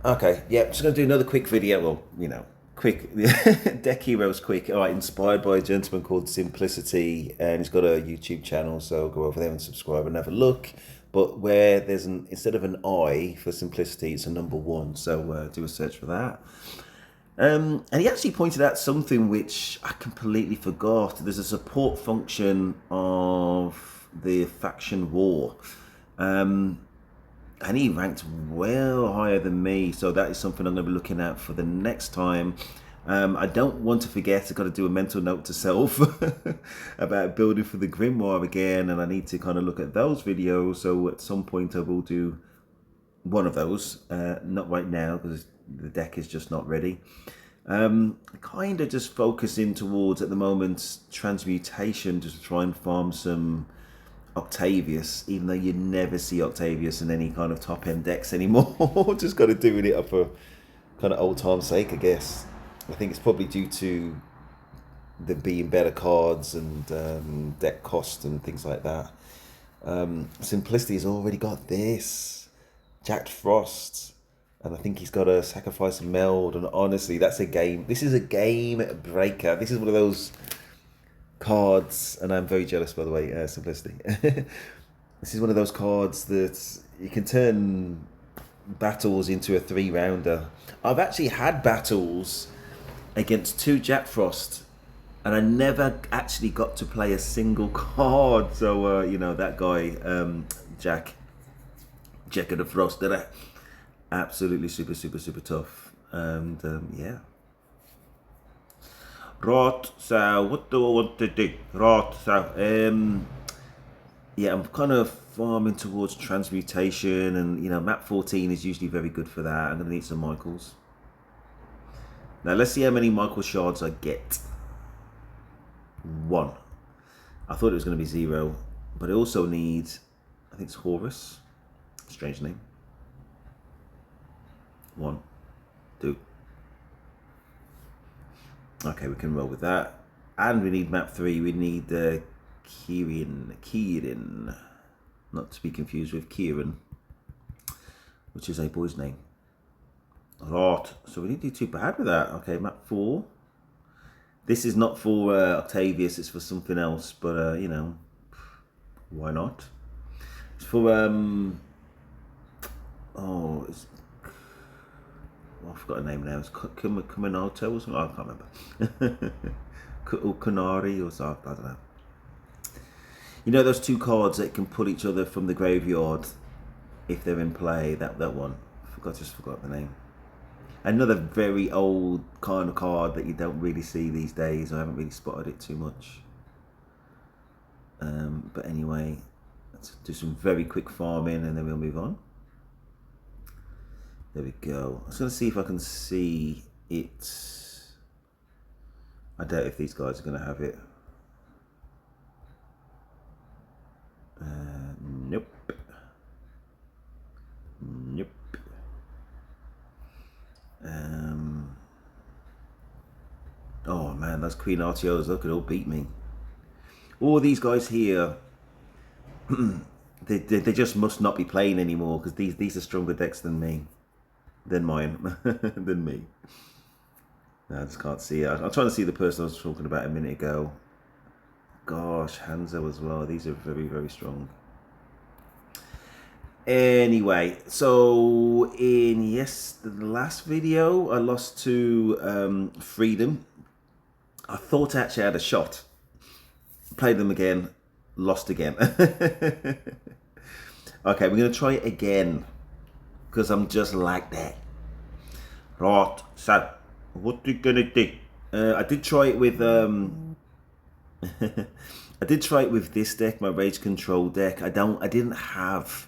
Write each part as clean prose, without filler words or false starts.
Okay, yeah, just going to do another quick video. Well, quick. DeckHeroes quick. All right, inspired by a gentleman called Simplicity, and he's got a YouTube channel, so go over there and subscribe and have a look. But where there's instead of an I for simplicity, it's a number one. So do a search for that. And he actually pointed out something which I completely forgot. There's a support function of the faction war. And he ranked well higher than me, so that is something I'm going to be looking at for the next time. I don't want to forget, I've got to do a mental note to self about building for the Grimoire again, and I need to kind of look at those videos, so at some point I will do one of those, not right now because the deck is just not ready. Kind of just focusing towards, at the moment, transmutation, just to try and farm some Octavius, even though you never see Octavius in any kind of top end decks anymore. Just got to doing it up for kind of old time's sake, I guess. I think it's probably due to there being better cards and deck cost and things like that. Simplicity has already got this Jack Frost, and I think he's got a Sacrifice and Meld, and honestly, that's a game. This is a game breaker. This is one of those cards, and I'm very jealous, by the way, Simplicity. This is one of those cards that you can turn battles into a 3-rounder. I've actually had battles against 2 Jack Frost, and I never actually got to play a single card. So that guy, Jack of the Frost, did it absolutely super tough, and yeah. Right, so what do I want to do? Right, so yeah, I'm kind of farming towards transmutation, and map 14 is usually very good for that. I'm gonna need some Michaels. Now let's see how many Michael shards I get. 1. I thought it was gonna be 0, but I also need, I think it's Horus. Strange name. 1, 2. Okay, we can roll with that. And we need map 3. We need Kieran. Not to be confused with Kieran, which is a boy's name. Right, so we didn't do too bad with that. Okay, map 4. This is not for Octavius, it's for something else, but why not? It's for I forgot her name now. It's Kuminato or something. I can't remember. Kunari or something. I don't know. You know those 2 cards that can pull each other from the graveyard if they're in play. That one. Just forgot the name. Another very old kind of card that you don't really see these days. I haven't really spotted it too much. But anyway, let's do some very quick farming and then we'll move on. There we go. I was going to see if I can see it. I doubt if these guys are going to have it. Nope. Nope. Oh man, those Queen RTOs, they could all beat me. All these guys here, they just must not be playing anymore, because these are stronger decks than me. Than mine. Than me. No, I just can't see it. I'm trying to see the person I was talking about a minute ago. Gosh, Hanzo as well. These are very strong. Anyway, so in the last video, I lost to Freedom. I thought I actually had a shot. Played them again, lost again. Okay, we're going to try it again, because I'm just like that. Right, so what are you gonna do? I did try it with I did try it with this deck, my Rage Control deck. I didn't have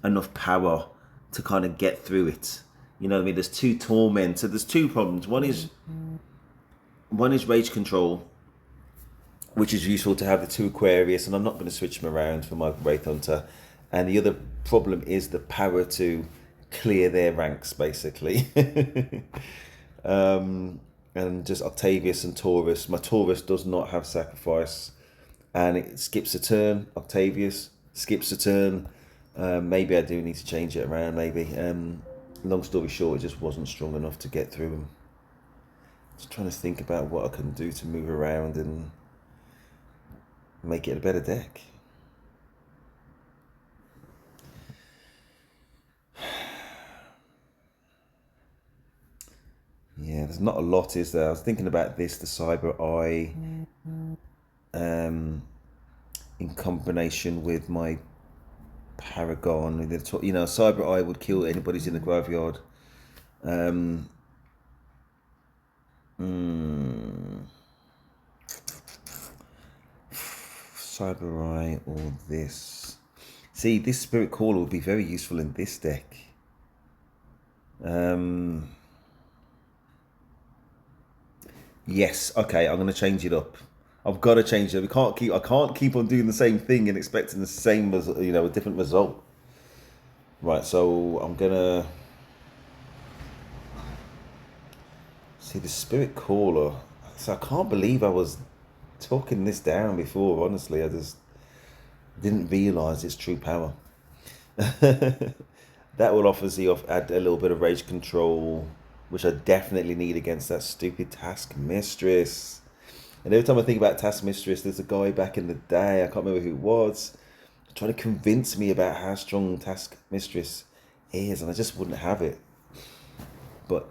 enough power to kind of get through it. You know what I mean? There's 2 Torment, so there's 2 problems. One is Rage Control, which is useful to have the 2 Aquarius, and I'm not going to switch them around for my Wraith Hunter. And the other problem is the power to clear their ranks, basically. And just Octavius and Taurus. My Taurus does not have Sacrifice, and it skips a turn. Octavius skips a turn. Maybe I do need to change it around, maybe. long story short, it just wasn't strong enough to get through them. Just trying to think about what I can do to move around and make it a better deck. Yeah, there's not a lot, is there? I was thinking about this, the Cyber Eye, in combination with my Paragon. You know, Cyber Eye would kill anybody's in the graveyard. Cyber Eye or this. See, this Spirit Caller would be very useful in this deck. Yes, okay, I'm gonna change it up. I've got to change it. I can't keep on doing the same thing and expecting the same, you know, a different result. Right, so I'm gonna see the Spirit Caller. So I can't believe I was talking this down before. Honestly, I just didn't realize its true power. That will obviously add a little bit of rage control, which I definitely need against that stupid Task Mistress. And every time I think about Task Mistress, there's a guy back in the day, I can't remember who it was, trying to convince me about how strong Task Mistress is, and I just wouldn't have it. But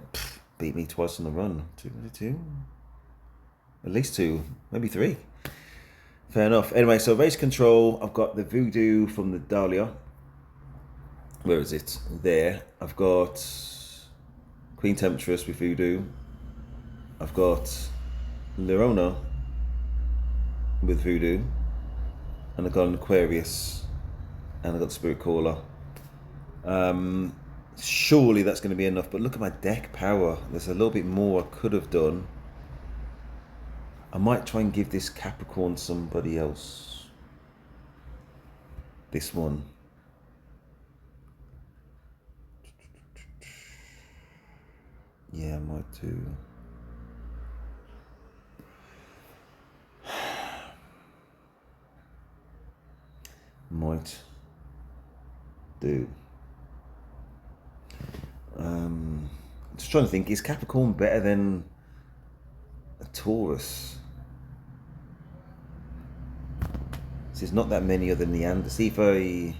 beat me twice on the run. Two? At least 2, maybe 3. Fair enough. Anyway, so race control, I've got the Voodoo from the Dahlia. Where is it? There. I've got Queen Temptress with Voodoo. I've got Lirona with Voodoo. And I've got an Aquarius. And I've got Spirit Caller. Surely that's going to be enough, but look at my deck power. There's a little bit more I could have done. I might try and give this Capricorn somebody else. This one. Yeah, I might do. Might do. Just trying to think, is Capricorn better than a Taurus? There's not that many other Neander. See if I...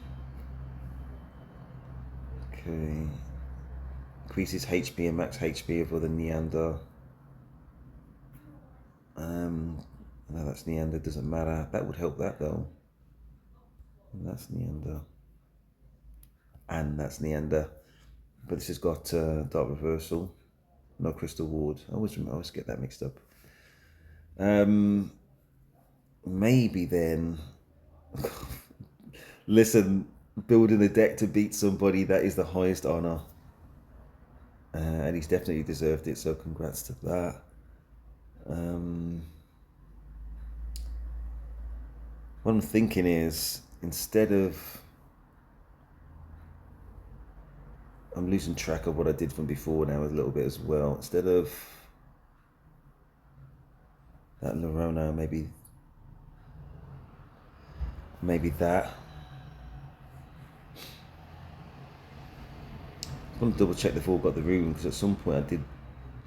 Okay. Increases HP and max HP of other Neander. No, that's Neander, doesn't matter. That would help that though. And that's Neander. And that's Neander. But this has got Dark Reversal. No Crystal Ward. I always get that mixed up. Maybe then... Listen, building a deck to beat somebody, that is the highest honor. And he's definitely deserved it, so congrats to that. What I'm thinking is, instead of... I'm losing track of what I did from before now a little bit as well. Instead of that Lorona, maybe that. I want to double check they've all got the rune, because at some point I did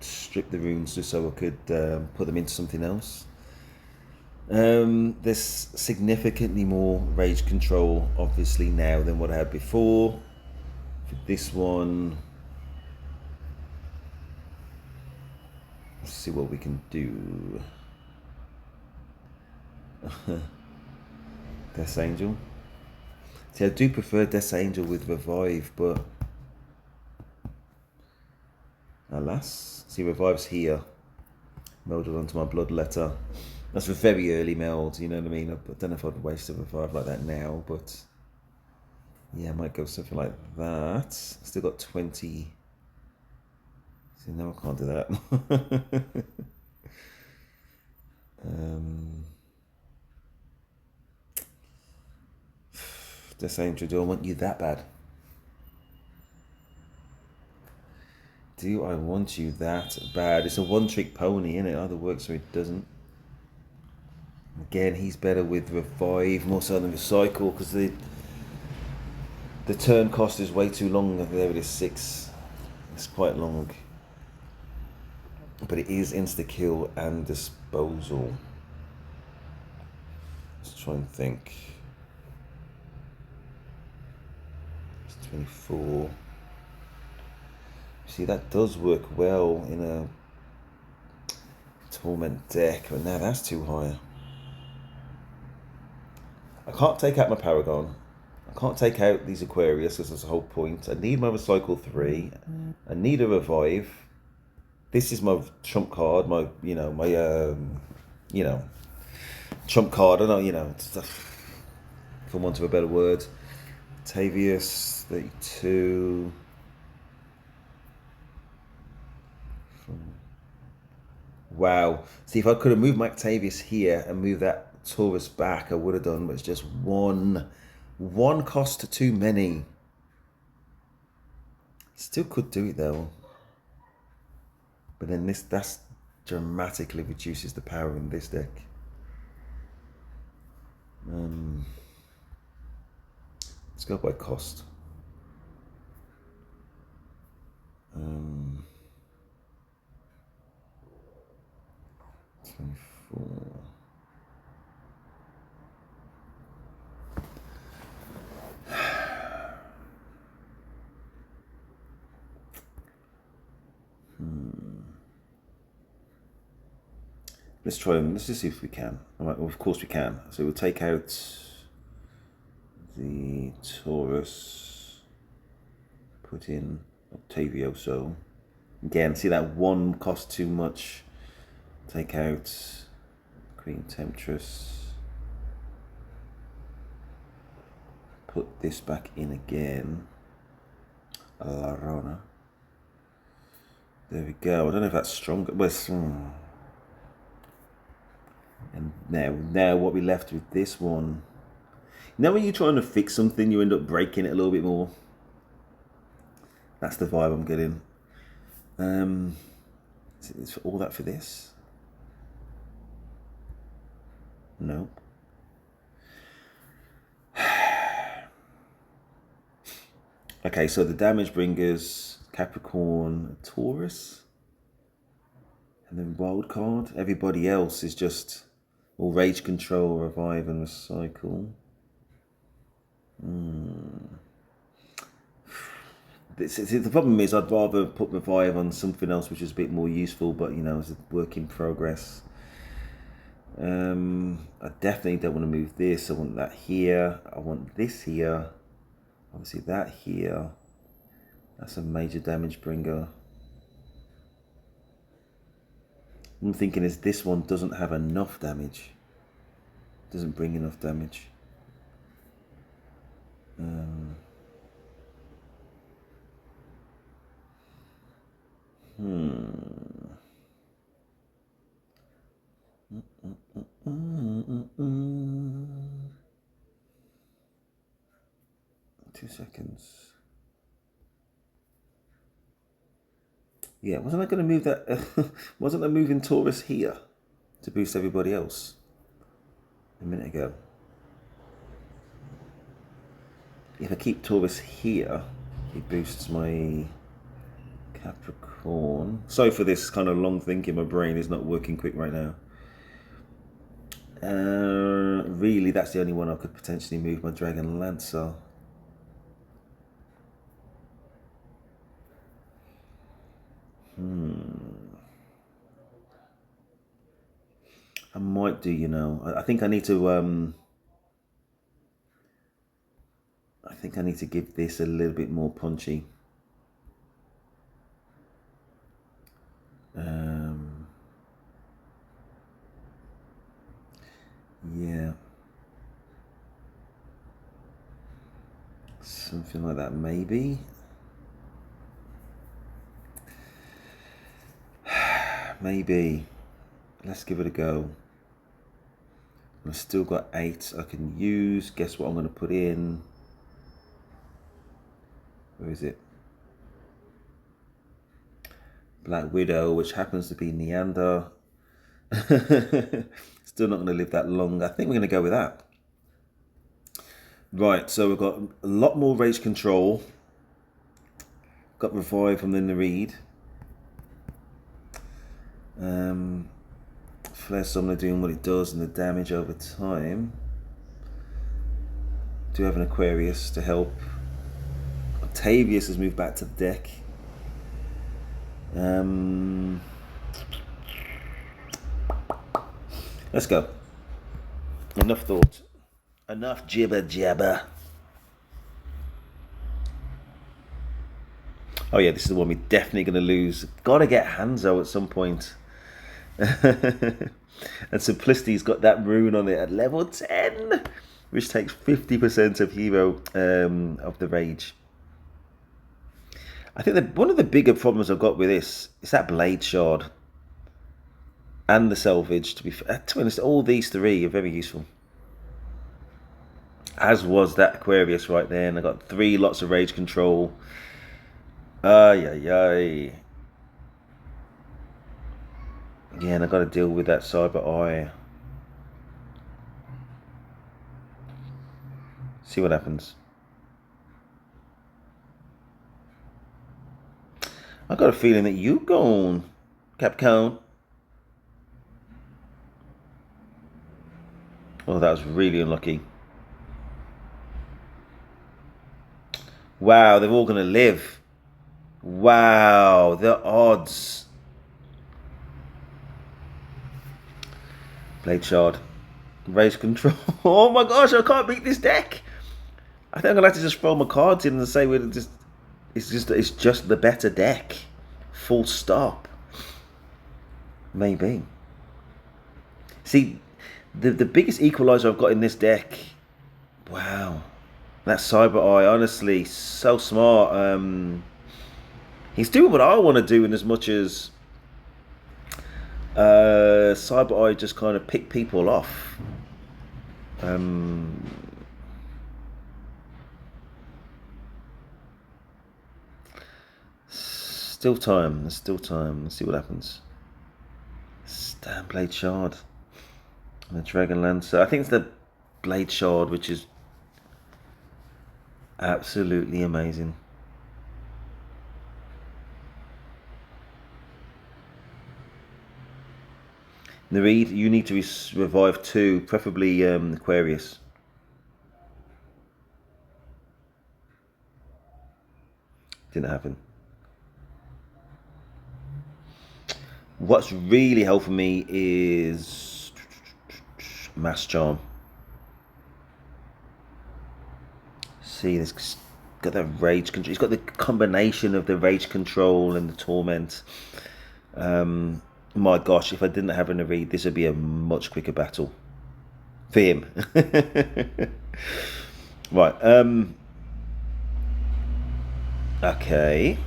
strip the runes just so I could put them into something else. There's significantly more rage control obviously now than what I had before. For this one, let's see what we can do. Death Angel. See, I do prefer Death Angel with Revive, but alas, see, Revive's here, melded onto my Bloodletter. That's a very early meld, you know what I mean? I don't know if I'd waste a Revive like that now, but yeah, I might go something like that. Still got 20. See, now I can't do that. Death Angel, do I want you that bad? Do I want you that bad? It's a one-trick pony, innit? It either works or it doesn't. Again, he's better with Revive more so than Recycle, because the turn cost is way too long. There it is, 6. It's quite long. But it is insta-kill and disposal. Let's try and think. It's 24. See, that does work well in a Torment deck, but now that's too high. I can't take out my Paragon. I can't take out these Aquarius because that's the whole point. I need my Recycle 3. I need a Revive. This is my trump card, my, trump card. I know, for want of a better word. Tavius, 32. Wow. See, if I could have moved my Octavius here and moved that Taurus back, I would have done, but it's just one cost too many. Still could do it though. But then that's dramatically reduces the power in this deck. Let's go by cost. 24. Let's try and let's just see if we can. All right, well, of course we can. So we'll take out the Taurus, put in Octavio. So again, see that one cost too much. Take out Queen Temptress. Put this back in again. Larona. There we go. I don't know if that's stronger. And now what we left with this one. Now when you're trying to fix something, you end up breaking it a little bit more. That's the vibe I'm getting. Is all that for this? No. Okay, so the damage bringers, Capricorn, Taurus, and then wild card. Everybody else is just all Rage Control, Revive, and Recycle. The problem is I'd rather put Revive on something else which is a bit more useful, but it's a work in progress. I definitely don't want to move this. I want that here. I want this here. Obviously that here. That's a major damage bringer. I'm thinking is this one doesn't have enough damage. Doesn't bring enough damage. 2 seconds. Yeah, wasn't I going to move that? Wasn't I moving Taurus here to boost everybody else a minute ago? If I keep Taurus here, it boosts my Capricorn. Sorry for this kind of long thinking. My brain is not working quick right now. Really, that's the only one I could potentially move my Dragon Lancer. I might do, I think I need to give this a little bit more punchy. Yeah. Something like that, maybe. Maybe. Let's give it a go. I've still got 8 I can use. Guess what I'm going to put in? Where is it? Black Widow, which happens to be Neander. Still not going to live that long. I think we're going to go with that. Right, so we've got a lot more Rage Control. got Revive from the Reed. Flare Summoner doing what it does and the damage over time. Do have an Aquarius to help. Octavius has moved back to the deck. Let's go. Enough thought. Enough jibber jabber. Oh yeah, this is the one we're definitely going to lose. Got to get Hanzo at some point. And Simplicity's got that rune on it at level 10, which takes 50% of hero of the rage. I think that one of the bigger problems I've got with this is that Blade Shard and the Salvage. To be honest, all these three are very useful. As was that Aquarius right there, and I got 3 lots of rage control. Ay. Yeah, and I got to deal with that Cyber Eye. See what happens. I got a feeling that you gone, Capcom. Oh, that was really unlucky. Wow, they're all going to live. Wow, the odds. Blade Shard. Rage Control. Oh my gosh, I can't beat this deck. I think I'm going to have to just throw my cards in and say it's just the better deck. Full stop. Maybe. See, the biggest equalizer I've got in this deck. Wow. That Cyber Eye, honestly, so smart. He's doing what I want to do in as much as Cyber Eye just kind of pick people off. Still time. There's still time. Let's see what happens. Damn Blade Shard. And the Dragon Lancer. I think it's the Blade Shard, which is absolutely amazing. Nareed, you need to revive 2, preferably Aquarius. Didn't happen. What's really helping me is Mass Charm. See, this got that rage control. It's got the combination of the rage control and the torment. My gosh, if I didn't have a read, this would be a much quicker battle for him. Right. Okay.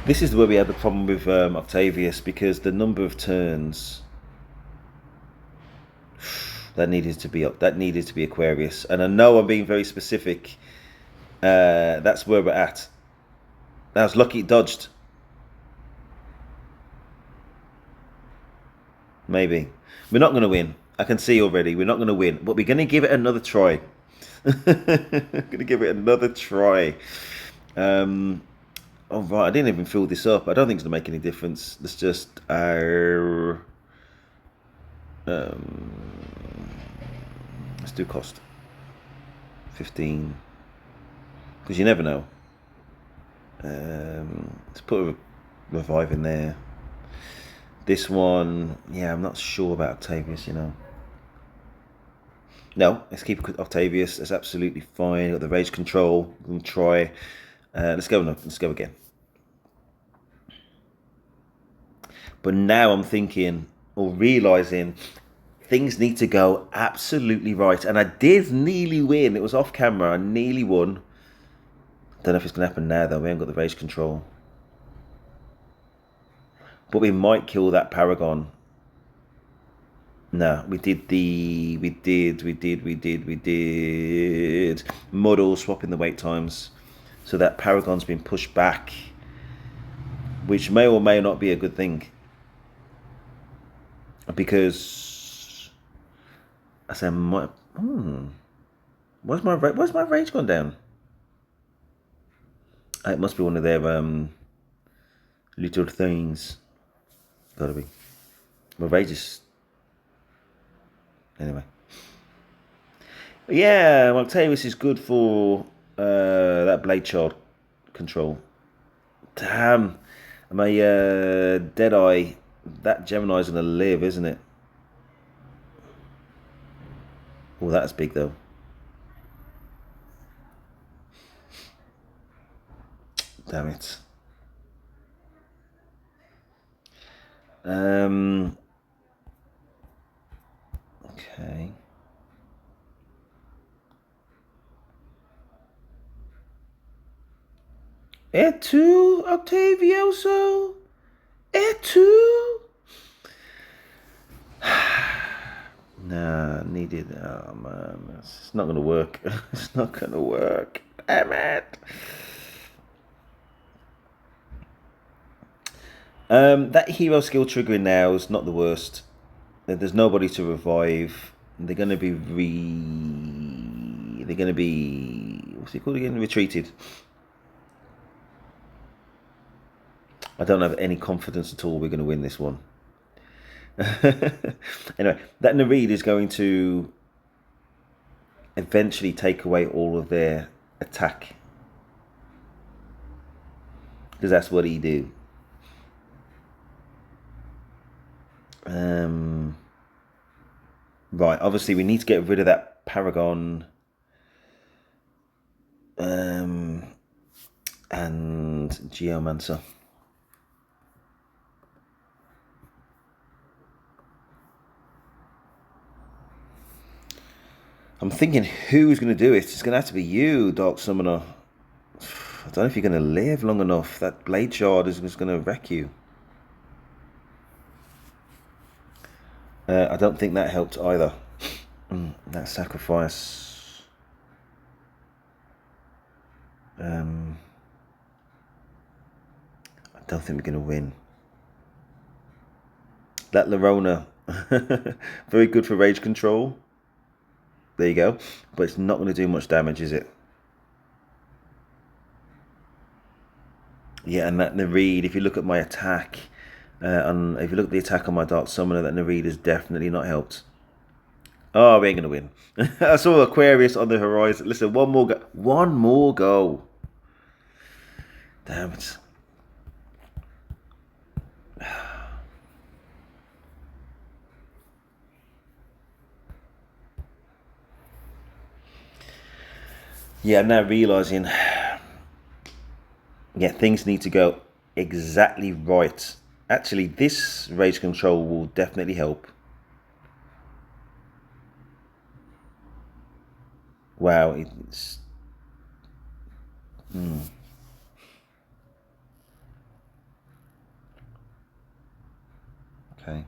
This is where we had the problem with Octavius, because the number of turns that needed to be Aquarius, and I know I'm being very specific. That's where we're at. I was lucky it dodged. Maybe. We're not going to win. I can see already we're not going to win, but we're going to give it another try. Going to give it another try. Oh right, I didn't even fill this up. I don't think it's going to make any difference. Let's just let's do cost 15, because you never know. Let's put a revive in there. This one, yeah, I'm not sure about Octavius, you know. No, let's keep Octavius. That's absolutely fine. Got the rage control. We'll try. Let's go. Let's go again. But now I'm thinking or realizing things need to go absolutely right. And I did nearly win. It was off camera. I nearly won. Don't know if it's going to happen now, though. We haven't got the rage control. But we might kill that Paragon. No, we did model swapping the wait times. So that Paragon's been pushed back, which may or may not be a good thing. Because I say, Where's my rage gone down? It must be one of their little things. Gotta be. My rage is anyway. But yeah, Octavius is good for that blade shard control. Damn, my Deadeye. That Gemini's gonna live, isn't it? Oh, that's big though. Damn it. Okay. Et tu, Octavioso? Et tu? Nah, needed. Oh man, it's not gonna work. It's not gonna work. Damn it. That hero skill triggering now is not the worst. There's nobody to revive. They're gonna be They're gonna be, what's it called again? Retreated. I don't have any confidence at all we're gonna win this one. Anyway, that Nareed is going to eventually take away all of their attack, because that's what he do. Right, obviously we need to get rid of that Paragon and Geomancer. I'm thinking who's going to do it. It's going to have to be you, Dark Summoner. I don't know if you're going to live long enough. That Blade Shard is just going to wreck you. I don't think that helped either. That sacrifice. I don't think we're going to win. That Lorona, very good for rage control. There you go. But it's not going to do much damage, is it? Yeah, and that Nareed, if you look at my attack, if you look at the attack on my Dark Summoner, that Nareed has definitely not helped. Oh, we ain't going to win. I saw Aquarius on the horizon. Listen, one more go. One more go. Damn it. Yeah, I'm now realising, yeah, things need to go exactly right. Actually, this rage control will definitely help. Wow, it's... Okay.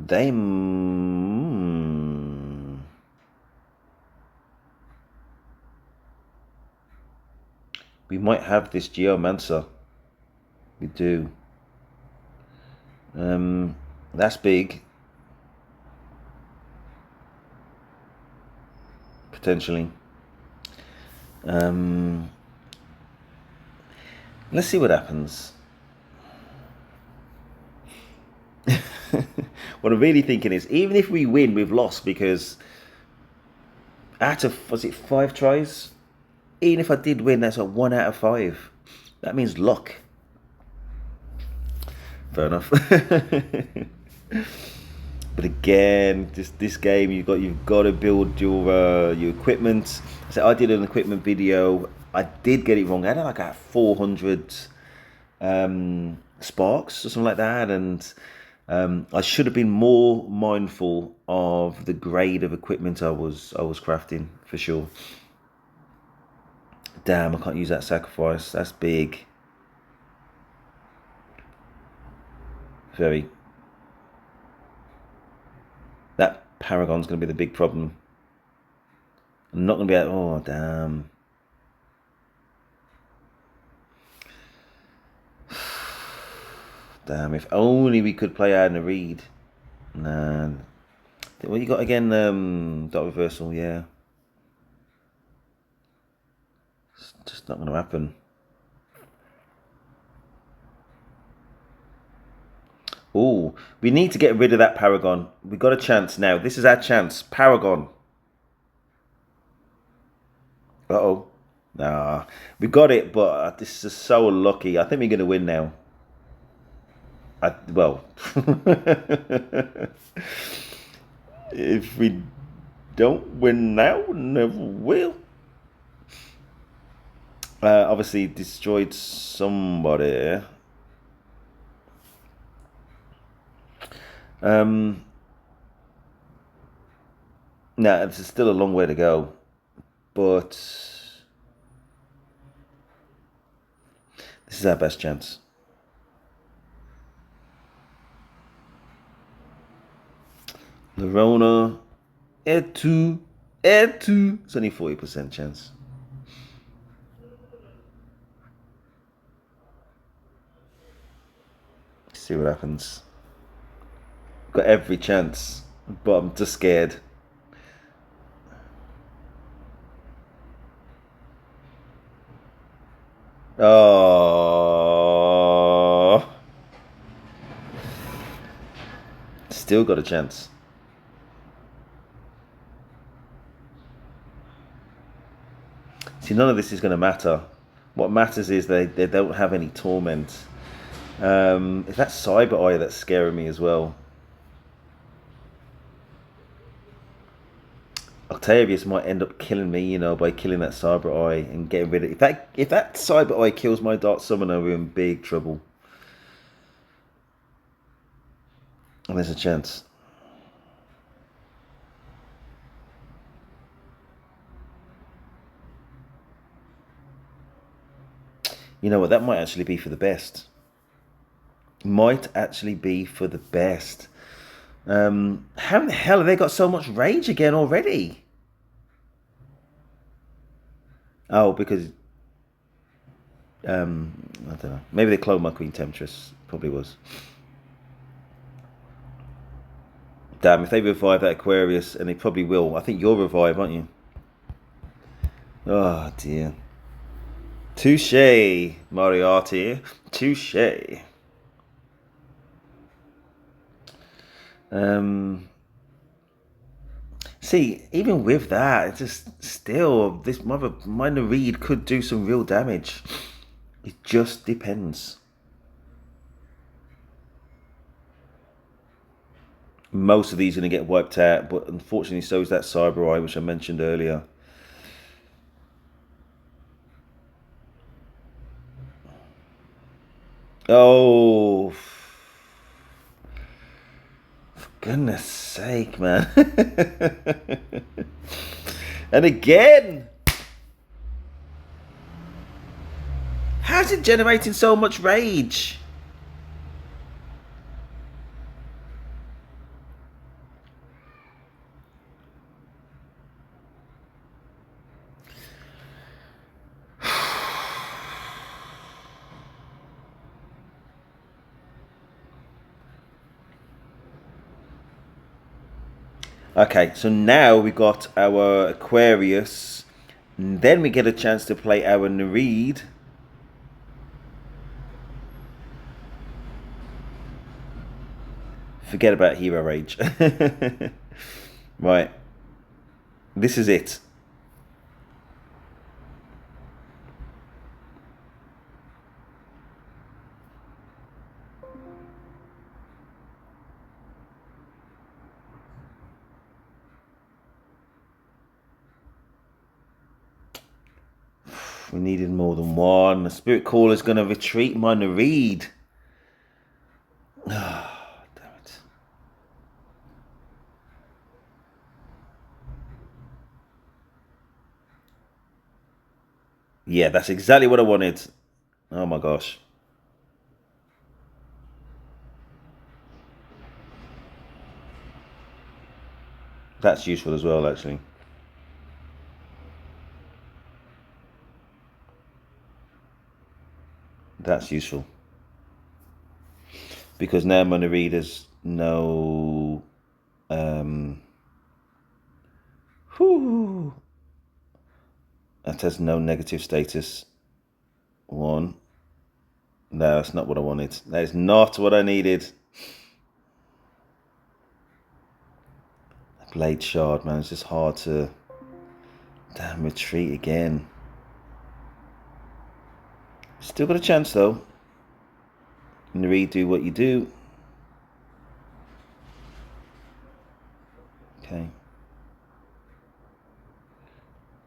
They... We might have this Geomancer. We do. That's big. Potentially. Let's see what happens. What I'm really thinking is, even if we win, we've lost, because out of, was it 5 tries? Even if I did win, that's a 1 out of 5. That means luck. Fair enough. But again, this game, you've got to build your equipment. So I did an equipment video. I did get it wrong. I had like 400 sparks or something like that, and I should have been more mindful of the grade of equipment I was crafting, for sure. Damn, I can't use that sacrifice. That's big. Very. That Paragon's going to be the big problem. I'm not going to be able... Oh, damn. Damn, if only we could play out in the read. Nah. What you got again? Dot reversal, yeah. It's just not going to happen. Oh, we need to get rid of that Paragon. We got a chance now. This is our chance. Paragon. Uh-oh. Nah, we got it, but this is so unlucky. I think we're going to win now. Well, if we don't win now, never will. Obviously, destroyed somebody. No, it's still a long way to go, but this is our best chance. Lerona, Etu. It's only 40% chance. See what happens. Got every chance, but I'm just scared. Oh, still got a chance. See, none of this is going to matter. What matters is they don't have any torment. It's that Cyber Eye that's scaring me as well. Octavius might end up killing me, you know, by killing that Cyber Eye and getting rid of it. If that Cyber Eye kills my Dark Summoner, we're in big trouble. And there's a chance. You know what? That might actually be for the best. Might actually be for the best. How the hell have they got so much rage again already? Oh, because I don't know. Maybe they cloned my Queen Temptress. Probably was. Damn, if they revive that Aquarius, and they probably will. I think you'll revive, aren't you? Oh dear. Touche, Moriarty. Touche. See, even with that, it's just still this minor read could do some real damage. It just depends. Most of these are going to get wiped out, but unfortunately, so is that Cyber Eye, which I mentioned earlier. Oh, for goodness sake, man. And again, how's it generating so much rage? Okay, so now we got our Aquarius, and then we get a chance to play our Nereid. Forget about Hero Rage. Right, this is it. We needed more than one. The Spirit Caller is going to retreat my Nereid. Ah, damn it. Yeah, that's exactly what I wanted. Oh my gosh. That's useful as well, actually. That's useful. because now I'm going to read as no whew, that has no negative status. 1. No, that's not what I wanted. That is not what I needed. Blade shard, man. It's just hard to... Damn, retreat again. Still got a chance, though. And redo what you do. Okay.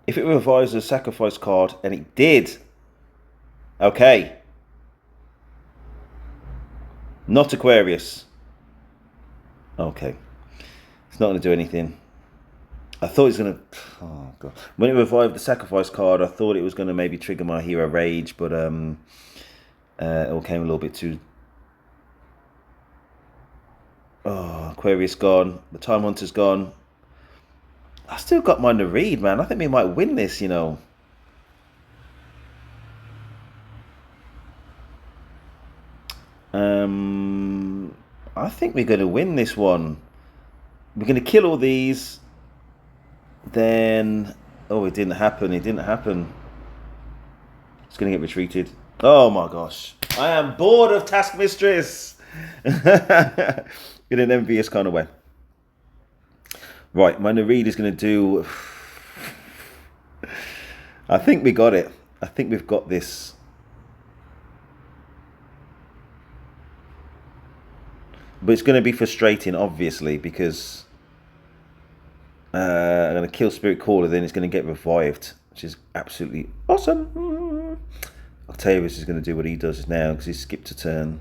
If it revives a sacrifice card, and it did. Okay. Not Aquarius. Okay. It's not going to do anything. I thought it was going to... Oh, God. When it revived the sacrifice card, I thought it was going to maybe trigger my Hero Rage, but it all came a little bit too... Oh, Aquarius gone. The Time Hunter's gone. I still got mine to read, man. I think we might win this, you know. I think we're going to win this one. We're going to kill all these. Then... Oh, it didn't happen. It didn't happen. It's going to get retreated. Oh, my gosh. I am bored of Task Mistress. In an envious kind of way. Right, my read is going to do... I think we got it. I think we've got this. But it's going to be frustrating, obviously, because I'm going to kill Spirit Caller, then it's going to get revived, which is absolutely awesome. Octavius is going to do what he does now because he skipped a turn.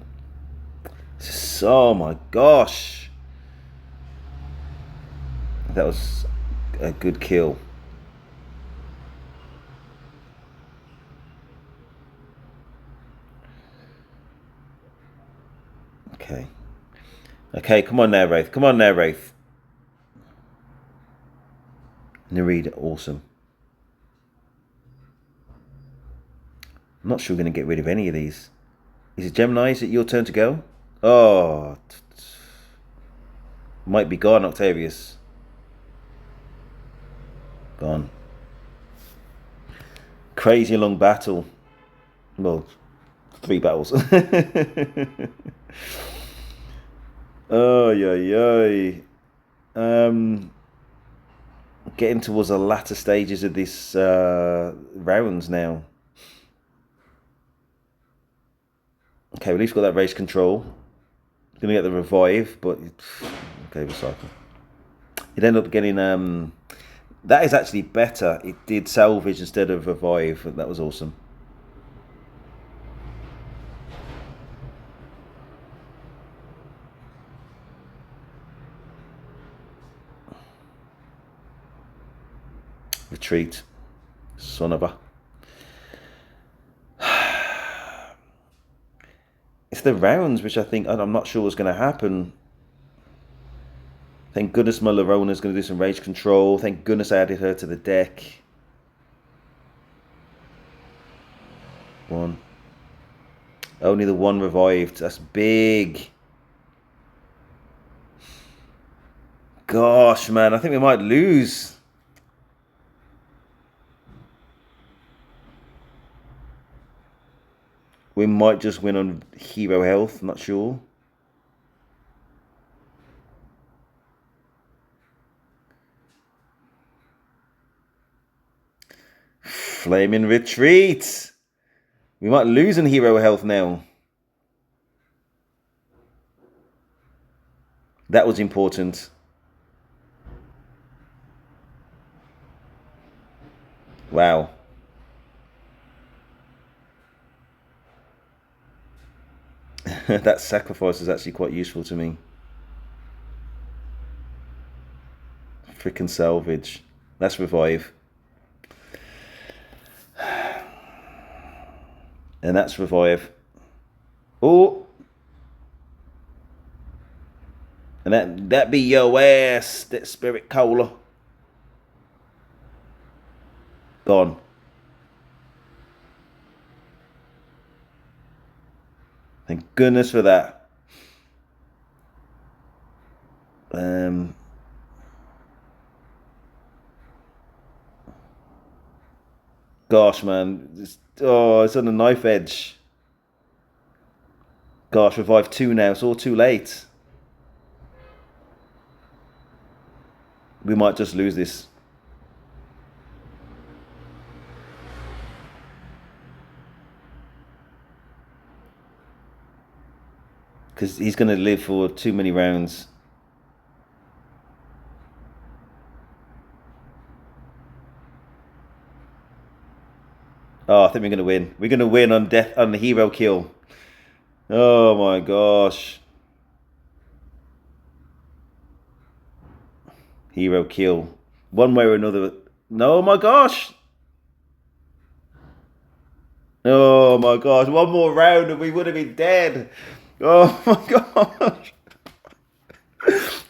Oh my gosh. That was a good kill. Okay. Okay, come on now, Wraith. Come on now, Wraith. Nereid, awesome. I'm not sure we're going to get rid of any of these. Is it Gemini? Is it your turn to go? Oh. Might be gone, Octavius. Gone. Crazy long battle. Well, 3 battles. Oh, yeah. Getting towards the latter stages of this rounds now. Okay, at least got that race control. Gonna get the revive, but okay, recycle. It ended up getting that is actually better. It did salvage instead of revive, and that was awesome. Retreat, son of a. It's the rounds which I think I'm not sure what's going to happen. Thank goodness my Larona's going to do some rage control. Thank goodness I added her to the deck. 1. Only the 1 revived. That's big. Gosh, man, I think we might lose. We might just win on hero health, not sure. Flaming retreat. We might lose on hero health now. That was important. Wow. That sacrifice is actually quite useful to me. Freaking salvage. That's revive. And that's revive. Oh. And that be your ass, that Spirit Caller. Gone. Thank goodness for that. Um, gosh, man. It's on the knife edge. Gosh, revive 2 now. It's all too late. We might just lose this. Because he's going to live for too many rounds. Oh, I think we're going to win. We're going to win on the hero kill. Oh my gosh. Hero kill. One way or another. No, my gosh. Oh my gosh. One more round and we would have been dead. Oh my gosh.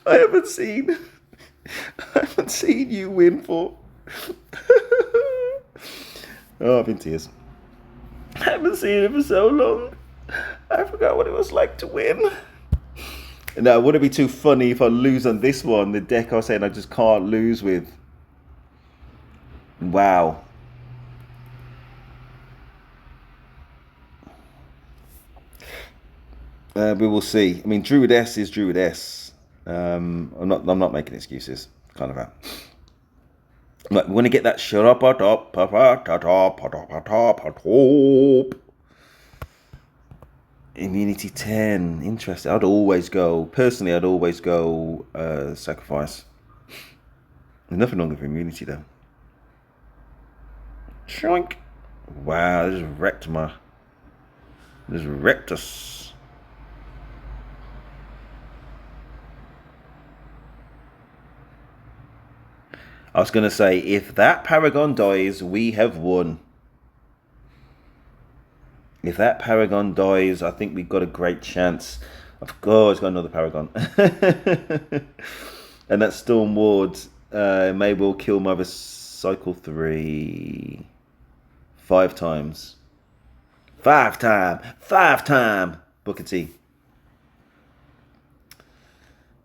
I haven't seen you win for. Oh, I'm in tears. I haven't seen it for so long. I forgot what it was like to win. Now, would it be too funny if I lose on this one? The deck I was saying I just can't lose with. Wow. We will see. I mean, Druidess is Druidess. I'm not making excuses. Kind of out. Right, we want to get that shut up. Immunity 10. Interesting. I'd always go sacrifice. There's nothing wrong with immunity though. Shrink. Wow, this wrecked us. I was going to say, if that Paragon dies, we have won. If that Paragon dies, I think we've got a great chance. Of course, got another Paragon. And that Storm Ward may well kill my Cycle 3 5 times. 5 time. Booker T.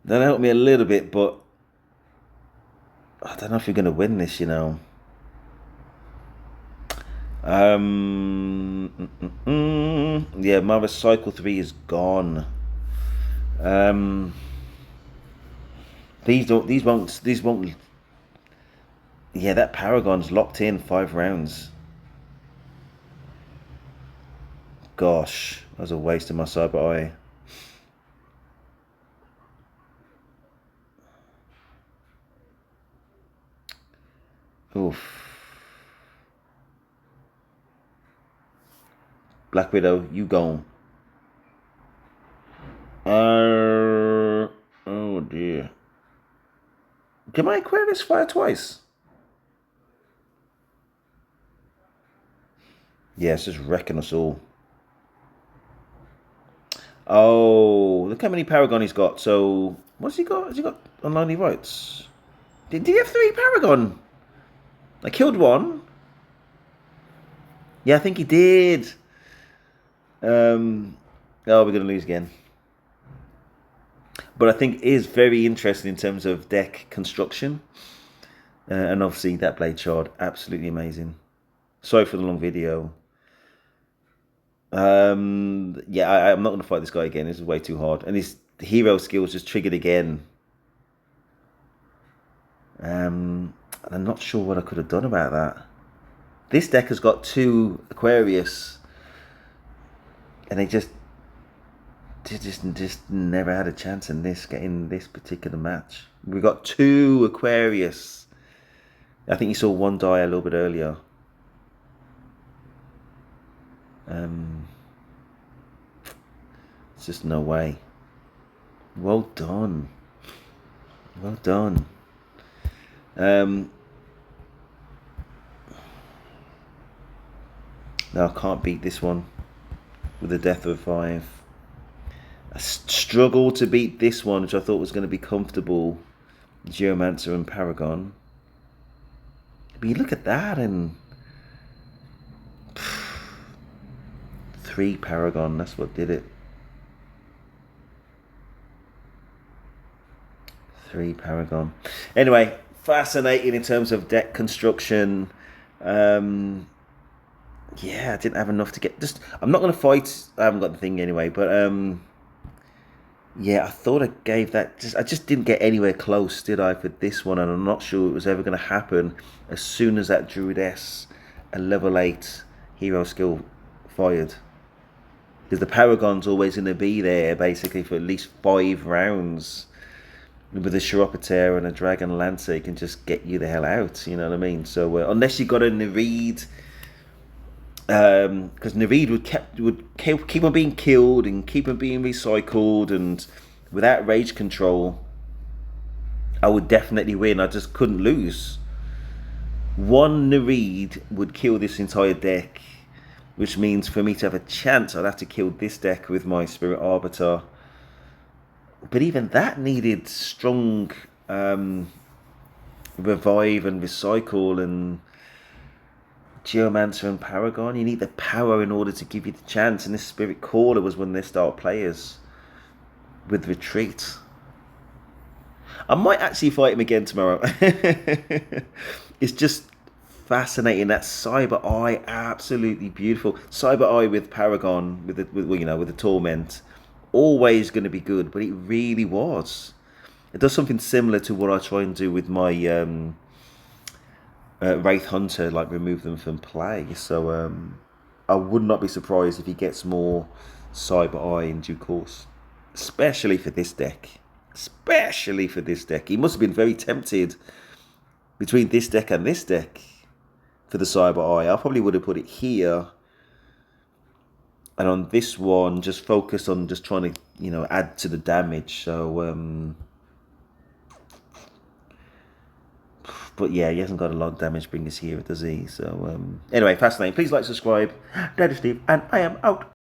That'll help me a little bit, but I don't know if you're going to win this, you know. Yeah, my Cycle 3 is gone. These won't. Yeah, that Paragon's locked in 5 rounds. Gosh, that was a waste of my Cyber Eye. Oof. Black Widow, you gone. Oh dear. Can my Aquarius fire twice? Yeah, it's just wrecking us all. Oh, look how many Paragon he's got. So, what's he got? Has he got unlikely rights? Did he have 3 Paragon? I killed one. Yeah, I think he did. Oh, we're going to lose again. But I think it is very interesting in terms of deck construction. And obviously that Blade Shard, absolutely amazing. Sorry for the long video. Yeah, I'm not going to fight this guy again. This is way too hard. And his hero skills just triggered again. And I'm not sure what I could have done about that. This deck has got 2 Aquarius. And they just never had a chance in getting this particular match. We got 2 Aquarius. I think you saw one die a little bit earlier. It's just no way. Well done. Well done. No, I can't beat this one with the death of 5. I struggled to beat this one, which I thought was going to be comfortable. Geomancer and Paragon. But you look at that and 3 Paragon, that's what did it. 3 Paragon. Anyway, fascinating in terms of deck construction. Yeah, I didn't have enough to get. Just, I'm not going to fight. I haven't got the thing anyway, but yeah, I thought I gave that. I just didn't get anywhere close, did I, for this one? And I'm not sure it was ever going to happen. As soon as that Druidess, a level 8 hero skill fired, because the Paragon's always going to be there basically for at least 5 rounds. With a Chiropter and a Dragon Lancer, it can just get you the hell out. You know what I mean? So unless you got a Nereid. Because Naveed would keep on being killed and keep on being recycled, and without rage control, I would definitely win. I just couldn't lose. One Naveed would kill this entire deck, which means for me to have a chance, I'd have to kill this deck with my Spirit Arbiter. But even that needed strong revive and recycle and Geomancer and Paragon. You need the power in order to give you the chance, and this Spirit Caller was one of their star players with Retreat. I might actually fight him again tomorrow. It's just fascinating. That Cyber Eye, absolutely beautiful. Cyber Eye with Paragon, with the Torment, always going to be good, but it really was. It does something similar to what I try and do with my Wraith Hunter, like remove them from play. So I would not be surprised if he gets more Cyber Eye in due course, especially for this deck. Especially for this deck. He must have been very tempted between this deck and this deck for the Cyber Eye. I probably would have put it here, and on this one just focus on just trying to, you know, add to the damage. So but yeah, he hasn't got a lot of damage bringers here, does he? So anyway, fascinating. Please like, subscribe. Daddy Steve, and I am out.